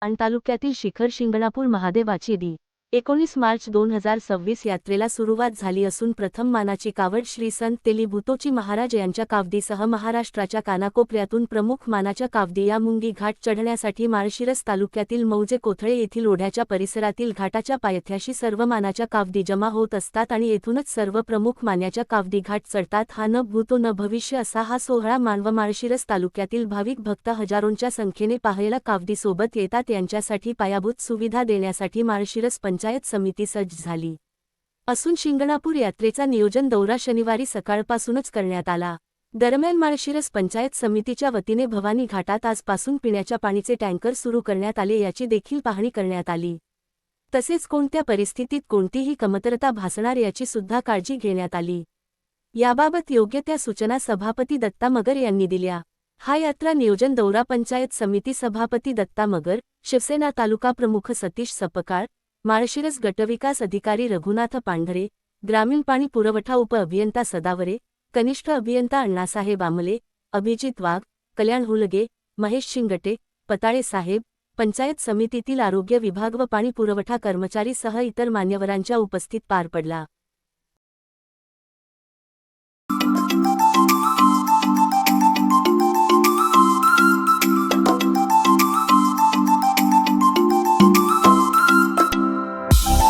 आणि तालुक्यातील शिखर शिंगणापूर महादेवाची दि. 19 मार्च 2026 यात्रेला सुरुवात झाली असून प्रथम मानाची कावड श्री संत तेली भूतोची महाराज यांच्या कावडीसह महाराष्ट्राच्या कानाकोपऱ्यातून प्रमुख मानाच्या कावडी या मुंगी घाट चढण्यासाठी माळशिरस तालुक्यातील मौजे कोथळे येथील ओढ्याच्या परिसरातील घाटाच्या पायथ्याशी सर्व मानाच्या कावडी जमा होत असतात आणि येथूनच सर्व प्रमुख मानाच्या कावडी घाट चढतात. हा न भूतो न भविष्य असा हा सोहळा मानव माळशिरस तालुक्यातील भाविक भक्त हजारोंच्या संख्येने पाहायला कावडी सोबत येतात. यांच्यासाठी पायाभूत सुविधा देण्यासाठी माळशिरस पंचायत समिती सज्ज झाली असून शिंगणापूर यात्रेचा नियोजन दौरा शनिवारी सकाळपासूनच करण्यात आला. दरम्यान माळशिरस पंचायत समितीच्या वतीने भवानी घाटात आजपासून पिण्याच्या पाणीचे टँकर सुरू करण्यात आले याची देखील पाहणी करण्यात आली. तसेच कोणत्या परिस्थितीत कोणतीही कमतरता भासणार याची सुद्धा काळजी घेण्यात आली. याबाबत योग्य त्या सूचना सभापती दत्ता मगर यांनी दिल्या. हा यात्रा नियोजन दौरा पंचायत समिती सभापती दत्ता मगर, शिवसेना तालुका प्रमुख सतीश सपकाळ, माळशिरस गटविकास अधिकारी रघुनाथ पांढरे, ग्रामीण पाणी पुरवठा उप अभियंता सदावरे, कनिष्ठ अभियंता अण्णासाहेब आमले, अभिजित वाघ, कल्याण हुलगे, महेश शिंगटे, पताळे साहेब, पंचायत समितीतील आरोग्य विभाग व पाणी पुरवठा कर्मचारी सह इतर मान्यवरांच्या उपस्थित पार पडला.